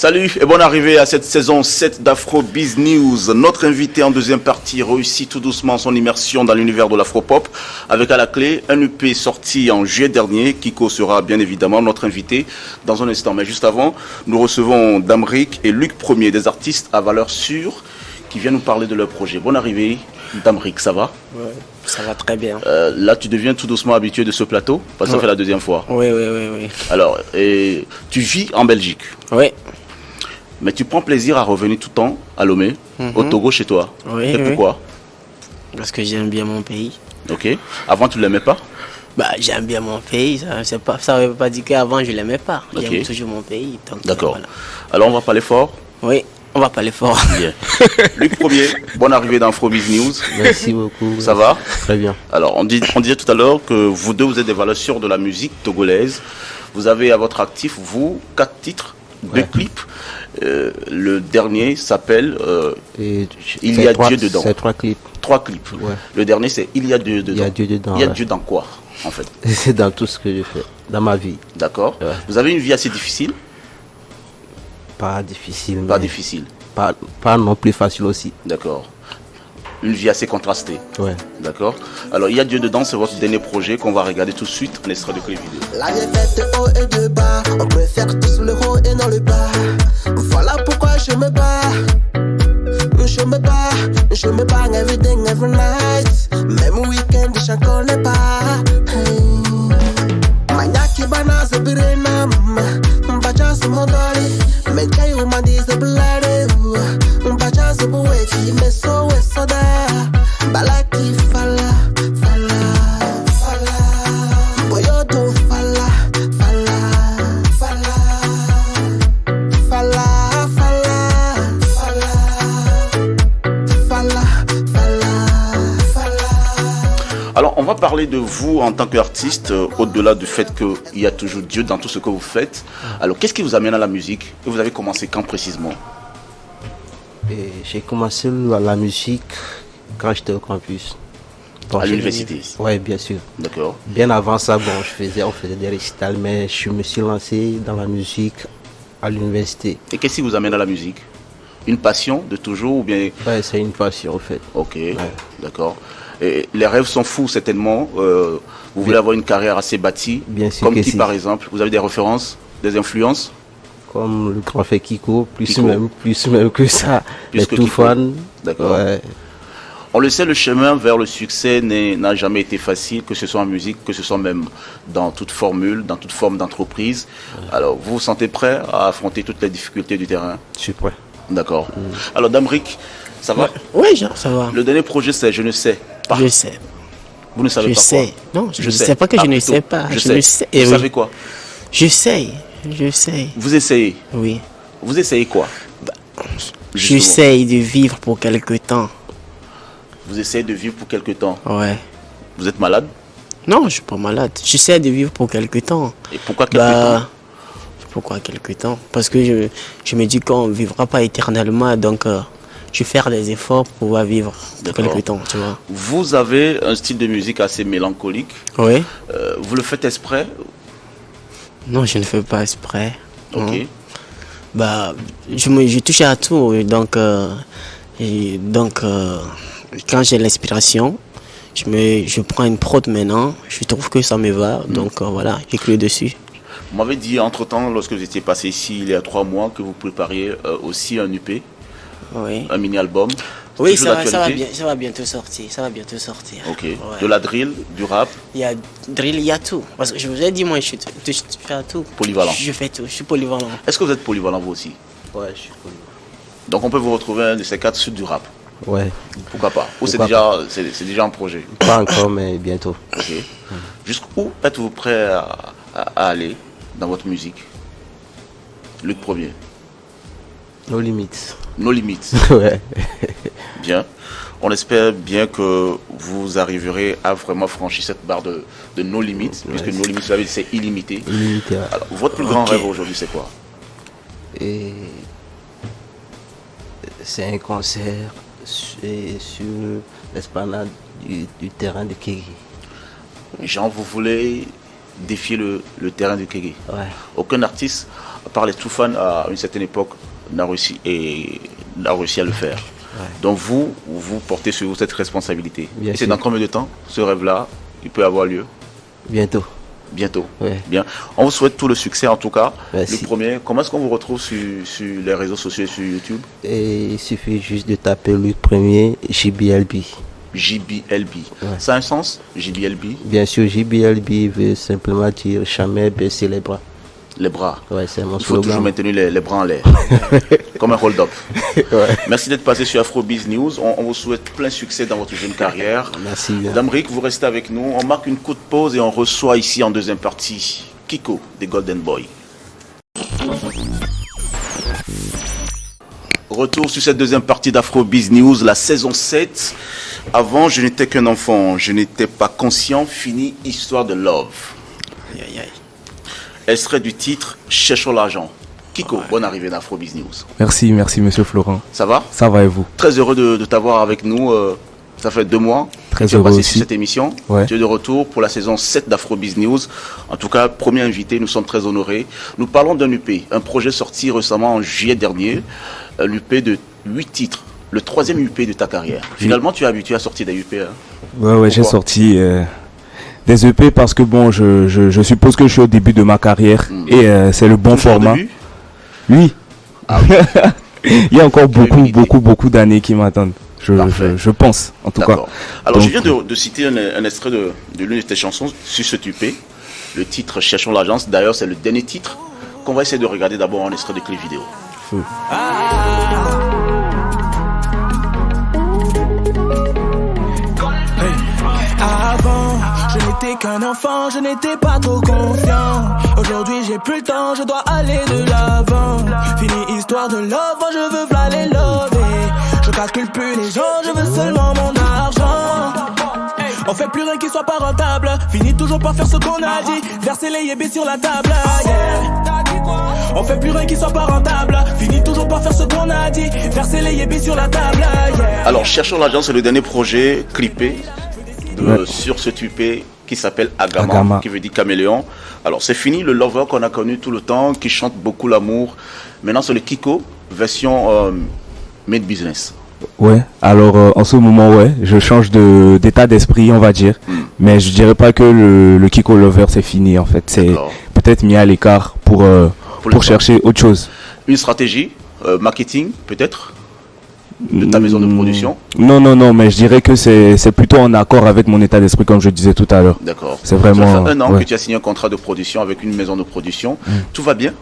Salut et bonne arrivée à cette saison 7 d'Afrobiz News. Notre invité en deuxième partie réussit tout doucement son immersion dans l'univers de l'afropop avec à la clé un EP sorti en juillet dernier. Kiko sera bien évidemment notre invité dans un instant. Mais juste avant, nous recevons Damrick et Luc Premier, des artistes à valeur sûre qui viennent nous parler de leur projet. Bonne arrivée Damrick, ça va? Ouais, ça va très bien. Là, tu deviens tout doucement habitué de ce plateau parce que ça fait la deuxième fois. Oui. Alors, tu vis en Belgique. Oui. Mais tu prends plaisir à revenir tout le temps à Lomé, au Togo, chez toi. Oui. Et pourquoi? Parce que j'aime bien mon pays. Ok. Avant, tu ne l'aimais pas? J'aime bien mon pays. Ça ne veut pas dire qu'avant, je ne l'aimais pas. Okay. J'aime toujours mon pays. D'accord. Voilà. Alors, on va parler fort? Oui, on va parler fort. Bien. Luc Premier, bonne arrivée dans Afrobiz News. Merci beaucoup. Ça va? Très bien. Alors, on disait tout à l'heure que vous deux, vous êtes des valeurs sûres de la musique togolaise. Vous avez à votre actif, vous, 4 titres, 2 clips. Le dernier s'appelle Il y a Dieu dedans. C'est 3 clips. 3 clips. Ouais. Le dernier, c'est Il y a Dieu dedans. Il y a Dieu dedans. Il y a Dieu dans quoi, en fait? C'est dans tout ce que je fais, dans ma vie. D'accord. Ouais. Vous avez une vie assez difficile? Pas difficile. Pas mais difficile. Pas non plus facile aussi. D'accord. Une vie assez contrastée. Ouais. D'accord. Alors, Il y a Dieu dedans, c'est votre dernier projet qu'on va regarder tout de suite en extrait de clip vidéo. La vie est faite de haut et de bas. On préfère tous le haut et non le bas. Voilà pourquoi je me bats. Je me bats everything, every night. Même week-end, je connais pas. Manyaki bana se birenam. Mbacha se mondoli. Menkai umandi se blade. Mbacha se buweki. Meso we soda. Balaki fala. Boyodo fala. Alors, on va parler de vous en tant qu'artiste, au-delà du fait qu'il y a toujours Dieu dans tout ce que vous faites. Alors, qu'est-ce qui vous amène à la musique? Et vous avez commencé quand précisément? J'ai commencé la musique quand j'étais au campus. À l'université? Oui, bien sûr. D'accord. Bien avant ça, on faisait des récitals, mais je me suis lancé dans la musique à l'université. Et qu'est-ce qui vous amène à la musique? Une passion de toujours ou bien... Ouais, c'est une passion en fait. Ok, Ouais. d'accord. Et les rêves sont fous certainement. Vous voulez avoir une carrière assez bâtie. Bien sûr comme que qui si. par exemple? Vous avez des références, des influences? Comme le grand fait Kiko, plus Kiko. même que ça. Plus Les que tout Kiko. fans. D'accord. Ouais. On le sait, le chemin vers le succès n'a jamais été facile, que ce soit en musique, que ce soit même dans toute formule, dans toute forme d'entreprise. Alors, vous vous sentez prêt à affronter toutes les difficultés du terrain? Je suis prêt. D'accord. Alors, Damrick, ça va? Oui, ça va. Le dernier projet, c'est Je ne sais pas. Je sais. Vous ne savez Je pas sais. quoi? Non, je ne sais pas que je ne plutôt, sais pas. Je Je sais. ne sais. Vous Eh oui. savez quoi? Je sais. Vous essayez. Oui. Vous essayez quoi? Justement. J'essaye de vivre pour quelque temps. Vous essayez de vivre pour quelque temps. Ouais. Vous êtes malade? Non, je suis pas malade. J'essaie de vivre pour quelque temps. Et pourquoi quelque temps? Pourquoi quelque temps? Parce que je me dis qu'on ne vivra pas éternellement, donc je vais faire des efforts pour pouvoir vivre pour D'accord. quelque temps, tu vois. Vous avez un style de musique assez mélancolique. Oui. Vous le faites exprès? Non, je ne fais pas exprès. Ok. Non. Je touche à tout, donc quand j'ai l'inspiration, je prends une prod maintenant, je trouve que ça me va, donc voilà, j'écris dessus. Vous m'avez dit entre-temps, lorsque vous étiez passé ici il y a 3 mois, que vous prépariez aussi un EP, Oui. un mini-album. Oui, Toujours ça va d'actualité? bien, ça va bientôt sortir. Ok. Ouais. De la drill, du rap, Il y a drill, il y a tout. Parce que je vous ai dit, moi, je fais à tout. Polyvalent. Je fais tout, je suis polyvalent. Est-ce que vous êtes polyvalent vous aussi? Ouais, je suis connu. Donc on peut vous retrouver un de ces 4 sur du rap. Ouais. Pourquoi pas? Ou c'est Pourquoi déjà un projet? Pas encore, mais bientôt. Ok. Jusqu'où êtes-vous prêt à aller dans votre musique? Luc Premier. Nos limites. Nos limites. Ouais. Bien. On espère bien que vous arriverez à vraiment franchir cette barre de nos limites, puisque nos limites, vous savez, c'est illimité. Illimité, ouais. Alors, votre plus grand rêve aujourd'hui, c'est quoi? Et c'est un concert sur l'esplanade du terrain de Kéry. Genre, vous voulez défier le terrain du Kégué. Ouais. Aucun artiste, à part les Toufan à une certaine époque, n'a réussi à le faire. Ouais. Donc vous portez sur vous cette responsabilité. Bien Et c'est sûr. dans combien de temps ce rêve-là, il peut avoir lieu? Bientôt. Bientôt. Ouais. Bien. On vous souhaite tout le succès en tout cas. Merci. Le premier, comment est-ce qu'on vous retrouve sur les réseaux sociaux et sur YouTube? Et il suffit juste de taper le premier JBLB. JBLB. Ouais. Ça a un sens, JBLB? Bien sûr, JBLB veut simplement dire jamais baisser les bras. Les bras. Ouais, c'est mon Il faut toujours slogan. maintenir les bras en l'air. Comme un hold-up. Ouais. Merci d'être passé sur Afrobiz News. On vous souhaite plein succès dans votre jeune carrière. Merci bien. Damric, vous restez avec nous. On marque une courte pause et on reçoit ici en deuxième partie Kiko des Golden Boy. Retour sur cette deuxième partie d'Afrobiz News, la saison 7. Avant, je n'étais qu'un enfant, je n'étais pas conscient, fini histoire de love. Aïe, aïe, aïe. Extrait du titre Cherchons l'argent. Kiko, bonne arrivée d'Afrobiz News. Merci monsieur Florent. Ça va? Ça va et vous? Très heureux de t'avoir avec nous. Ça fait 2 mois Très que tu es heureux passé aussi. sur cette émission. Ouais. Tu es de retour pour la saison 7 d'Afrobiz News. En tout cas, premier invité, nous sommes très honorés. Nous parlons d'un UP, un projet sorti récemment en juillet dernier, un UP de 8 titres, le 3e UP de ta carrière. Finalement, tu es habitué à sortir des UP. Hein? Ouais, j'ai Pourquoi? sorti des EP parce que bon, je suppose que je suis au début de ma carrière et c'est le bon Toujours au format. début? Oui. Ah oui. Il y a encore humilité. beaucoup d'années qui m'attendent. Parfait. Je pense, en tout cas. D'accord. Alors, Donc, je viens de citer un extrait de l'une de tes chansons sur ce UP. Le titre Cherchons l'agence. D'ailleurs, c'est le dernier titre qu'on va essayer de regarder d'abord en extrait de clip vidéo. Avant, je n'étais qu'un enfant, je n'étais pas trop confiant. Aujourd'hui, j'ai plus le temps, je dois aller de l'avant. Fini histoire de love, moi je veux v'là les lover. Je calcule plus les gens, je veux seulement mon argent. On fait plus rien qui soit pas rentable. Fini toujours par faire ce qu'on a dit. Verser les yébés sur la table, yeah. On fait plus rien qui soit pas rentable. Fini toujours par faire ce qu'on a dit. Verser les yébés sur la table, yeah. Alors, Cherchons l'agence, c'est le dernier projet clippé sur ce UP qui s'appelle Agama, Agama, qui veut dire caméléon. Alors, c'est fini le lover qu'on a connu tout le temps, qui chante beaucoup l'amour. Maintenant, c'est le Kiko, version made business. Ouais, alors en ce moment, ouais, je change d'état d'esprit, on va dire. Mais je dirais pas que le Kiko Lover c'est fini en fait. C'est D'accord. peut-être mis à l'écart pour l'instant. chercher autre chose. Une stratégie, marketing peut-être, de ta maison de production. Non, mais je dirais que c'est plutôt en accord avec mon état d'esprit comme je disais tout à l'heure. D'accord. C'est vraiment, Ça fait 1 an ouais. que tu as signé un contrat de production avec une maison de production. Tout va bien?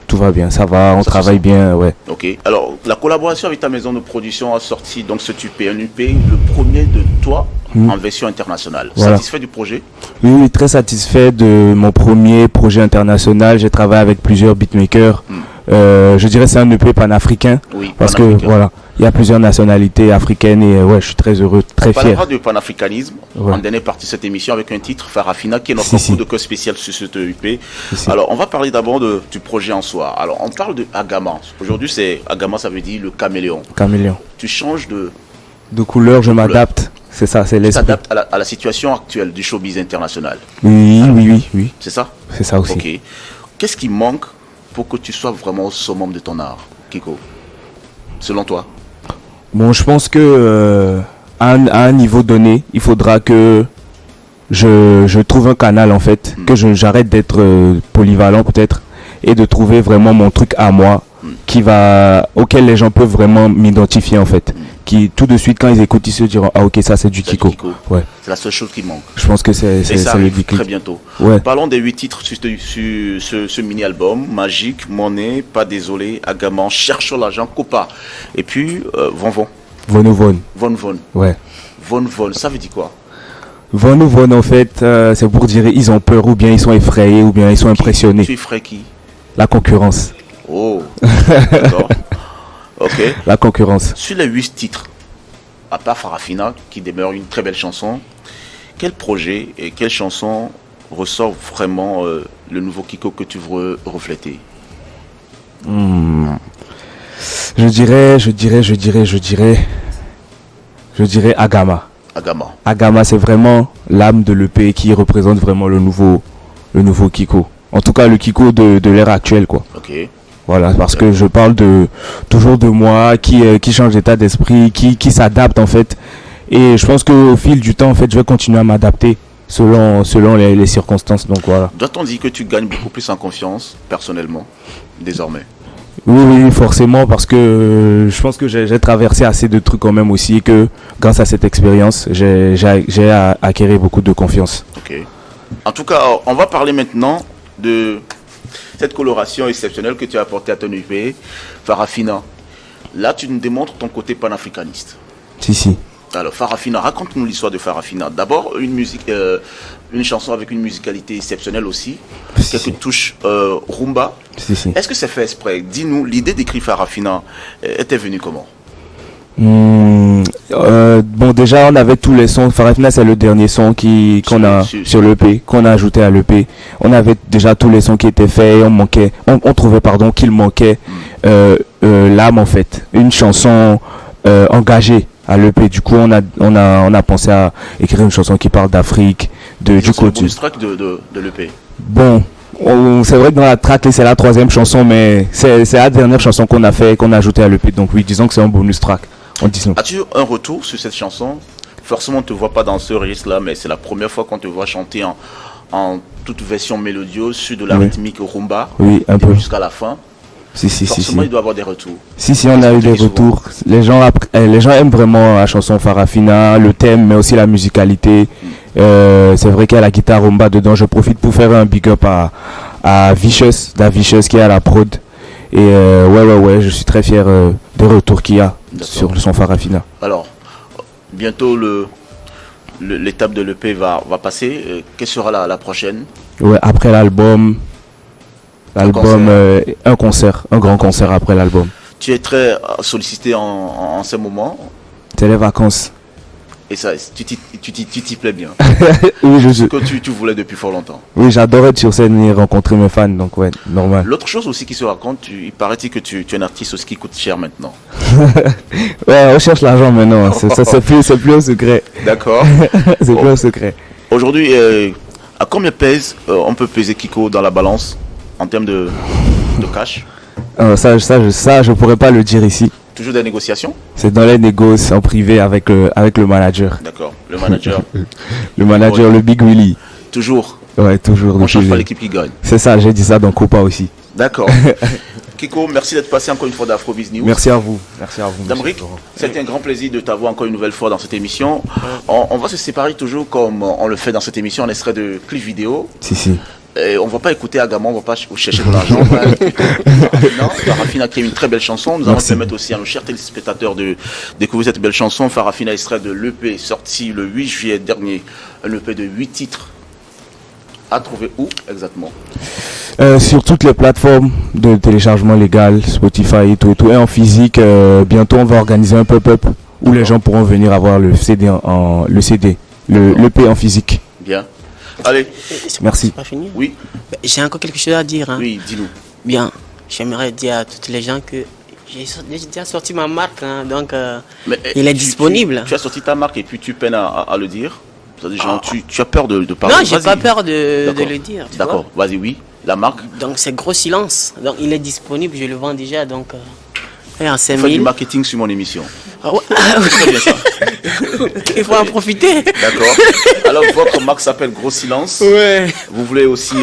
Tout va bien, ça va, on Ça se travaille sent. bien, ouais. Ok. Alors, la collaboration avec ta maison de production a sorti donc ce UP, un UP, le premier de toi en version internationale. Voilà. Satisfait du projet? Oui, très satisfait de mon premier projet international. J'ai travaillé avec plusieurs beatmakers. Je dirais c'est un EP panafricain. Oui, Parce que panafricain. voilà, il y a plusieurs nationalités africaines et ouais, je suis très heureux, très On fier. parlera de panafricanisme Ouais. en dernière partie de cette émission avec un titre, Farafina, qui est notre Si. coup de cœur spécial sur ce UP. Si. Alors, on va parler d'abord du projet en soi. Alors, on parle de Agama. Aujourd'hui, c'est Agama, ça veut dire le caméléon. Caméléon. Tu changes De couleur, je m'adapte. C'est ça, c'est tu l'esprit. t'adaptes à la situation actuelle du showbiz international. Oui. C'est ça? C'est ça aussi. Ok. Qu'est-ce qui manque pour que tu sois vraiment au summum de ton art, Kiko? Selon toi? Bon, je pense que à un niveau donné, il faudra que je trouve un canal en fait, que j'arrête d'être polyvalent peut-être et de trouver vraiment mon truc à moi auquel les gens peuvent vraiment m'identifier en fait. Qui tout de suite quand ils écoutent ils se diront ah ok ça c'est du C'est du Kiko. Kiko. Ouais. C'est la seule chose qui manque. Je pense que c'est Et ça le arrive déclic. très bientôt. Ouais. Parlons des 8 titres sur ce mini-album. Magique, Monnaie, Pas Désolé, Agaman, Cherchons l'argent, Copa. Et puis, Von. Von. Ouais. Von, ça veut dire quoi? Von en fait c'est pour dire ils ont peur ou bien ils sont effrayés ou bien ils sont impressionnés. Tu effraies qui? La concurrence. Oh, d'accord. Ok. La concurrence. Sur les 8 titres, à part Farafina, qui demeure une très belle chanson, quel projet et quelle chanson ressort vraiment le nouveau Kiko que tu veux refléter? Je dirais Agama. Agama, c'est vraiment l'âme de l'EP qui représente vraiment le nouveau Kiko. En tout cas, le Kiko de l'ère actuelle, quoi. Ok. Voilà, parce que je parle toujours de moi, qui change d'état d'esprit, qui s'adapte en fait. Et je pense qu'au fil du temps, en fait, je vais continuer à m'adapter selon les circonstances. Donc voilà. Doit-on dire que tu gagnes beaucoup plus en confiance, personnellement, désormais? Oui, forcément, parce que je pense que j'ai traversé assez de trucs quand même aussi, et que grâce à cette expérience, j'ai acquis beaucoup de confiance. Ok. En tout cas, on va parler maintenant de cette coloration exceptionnelle que tu as apportée à ton EP, Farafina. Là, tu nous démontres ton côté panafricaniste. Si. Alors, Farafina, raconte-nous l'histoire de Farafina. D'abord, une chanson avec une musicalité exceptionnelle aussi, quelques touches rumba. Si. Est-ce que c'est fait exprès? Dis-nous, l'idée d'écrire Farafina était venue comment? Bon, déjà on avait tous les sons. Farafina, c'est le dernier son qu'on a sur l'EP, qu'on a ajouté à l'EP. On avait déjà tous les sons qui étaient faits. On trouvait qu'il manquait l'âme en fait, une chanson engagée à l'EP. Du coup on a pensé à écrire une chanson qui parle d'Afrique, du côté. C'est le bonus track de l'EP. Bon, c'est vrai que dans la track c'est la troisième chanson, mais c'est la dernière chanson qu'on a ajoutée à l'EP. Donc oui, disons que c'est un bonus track. As-tu un retour sur cette chanson? Forcément, on ne te voit pas dans ce registre-là, mais c'est la première fois qu'on te voit chanter en toute version mélodieuse sur de la rythmique rumba. Oui, un peu. Jusqu'à la fin. Forcément, il doit y avoir des retours. Si, on a eu des retours. Les gens aiment vraiment la chanson Farafina, le thème, mais aussi la musicalité. C'est vrai qu'il y a la guitare rumba dedans. Je profite pour faire un big up à Vicious, qui est à la prod. Et ouais, je suis très fier des retours qu'il y a sur le son Farafina. Alors, bientôt l'étape de l'EP va passer. Quelle sera la prochaine? Ouais, après l'album, un concert, un grand concert après l'album. Tu es très sollicité en ce moment. C'est les vacances. Et ça, tu t'y plais bien. Oui, ce que tu voulais depuis fort longtemps. Oui, j'adore être sur scène et rencontrer mes fans, donc ouais, normal. L'autre chose aussi qui se raconte, il paraît-il que tu es un artiste aussi qui coûte cher maintenant. Ouais, on cherche l'argent maintenant, c'est plus un secret. D'accord. C'est plus un secret. Aujourd'hui, à combien on peut peser Kiko dans la balance en termes de cash? Ça, je pourrais pas le dire ici. Toujours des négociations? C'est dans les négociations en privé avec le manager. D'accord, le manager. Le manager, le Big Willy. Toujours? Ouais, toujours. On ne change pas l'équipe qui gagne. C'est ça, j'ai dit ça dans Copa aussi. D'accord. Kiko, merci d'être passé encore une fois d'Afrobiz News. Merci à vous. Damric, c'était un grand plaisir de t'avoir encore une nouvelle fois dans cette émission. On va se séparer toujours comme on le fait dans cette émission, en extrait de clip vidéo. Si. Et on ne va pas écouter Agama, on ne va pas chercher de l'argent. Farafina qui est une très belle chanson. Nous allons permettre aussi à nos chers téléspectateurs de découvrir cette belle chanson. Farafina, extrait de l'EP sorti le 8 juillet dernier. Un EP de 8 titres. À trouver où exactement? Sur toutes les plateformes de téléchargement légal, Spotify et tout. Et en physique, bientôt on va organiser un pop-up où les gens pourront venir avoir le CD, l'EP en physique. Bien. Allez, merci. C'est pas fini? Oui. J'ai encore quelque chose à dire. Hein. Oui, dis-nous. Bien, j'aimerais dire à toutes les gens que j'ai déjà sorti ma marque, hein, donc il est disponible. Tu as sorti ta marque et puis tu peines à le dire. Tu as peur de parler? Non, j'ai pas peur de le dire. D'accord, vas-y, oui. La marque? Donc c'est Gros Silence. Donc il est disponible, je le vends déjà. Donc en 5 000. Fais du marketing sur mon émission. Ah ouais. C'est bien ça. Il faut en profiter. D'accord. Alors votre marque s'appelle Gros Silence. Ouais. Vous voulez aussi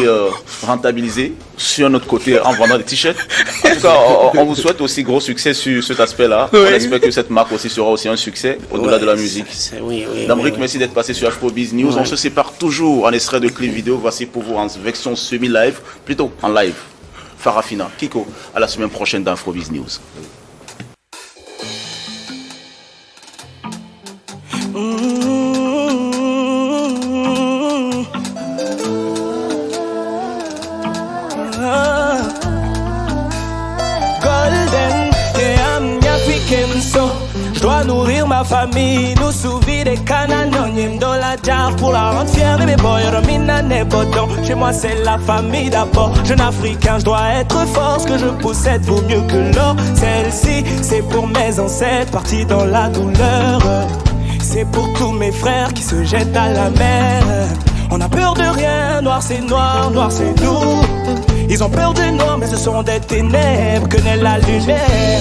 rentabiliser sur notre côté en vendant des t-shirts. En tout cas, on vous souhaite aussi gros succès sur cet aspect-là. Ouais. On espère que cette marque aussi sera aussi un succès au-delà de la musique. Oui. Damric, merci d'être passé sur Afrobiz News. On se sépare toujours en extrait de clip vidéo. Voici pour vous en version semi-live, plutôt en live. Farafina, Kiko, à la semaine prochaine dans Afrobiz News. Je dois nourrir ma famille, nous souvir des cananonymes dans la jarre pour la rendre fière de mes boys. Romina n'est bodon, chez moi c'est la famille d'abord. Jeune africain, je dois être fort, ce que je possède vaut mieux que l'or. Celle-ci, c'est pour mes ancêtres partis dans la douleur. C'est pour tous mes mes frères qui se jettent à la mer. On a peur de rien, noir c'est nous. Ils ont peur du noir, mais ce sont des ténèbres que naît la lumière.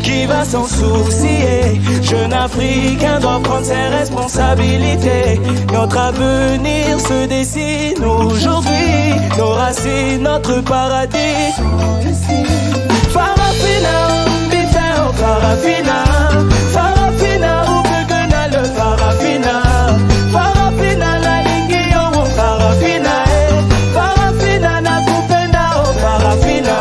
Qui va s'en soucier? Jeune Africain doit prendre ses responsabilités. Notre avenir se dessine aujourd'hui. Nos racines, notre paradis. Farafina, bifin, Farafina. Farafina, où peut que n'a le Farafina? Farafina, la ligne, oh, Farafina. Farafina, na kupenda, oh, Farafina.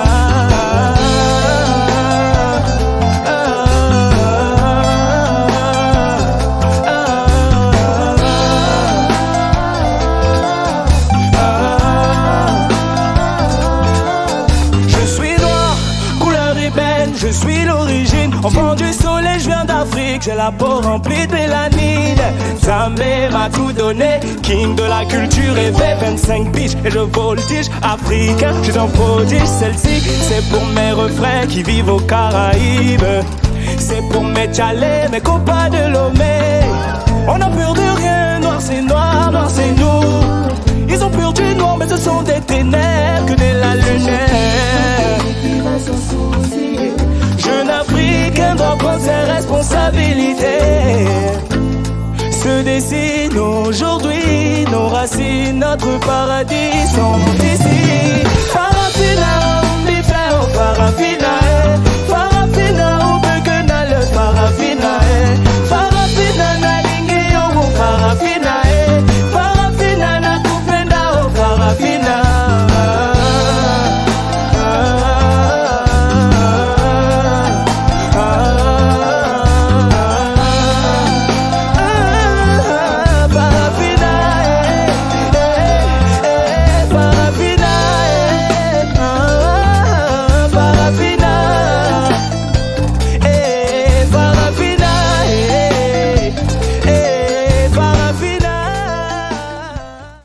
Je suis l'origine, enfant du soleil, je viens d'Afrique. J'ai la peau remplie de mélanine. Zambé m'a tout donné, king de la culture et 25 biches. Et je voltige, africain, je t'en prodige. Celle-ci, c'est pour mes refrains qui vivent aux Caraïbes. C'est pour mes tchalets, mes copains de Lomé. On a peur de rien, noir c'est nous. Ils ont peur du noir, mais ce sont des ténèbres que naît la lumière. Jeune Africain doit prendre ses responsabilités. Se dessinent aujourd'hui nos racines, notre paradis. Sans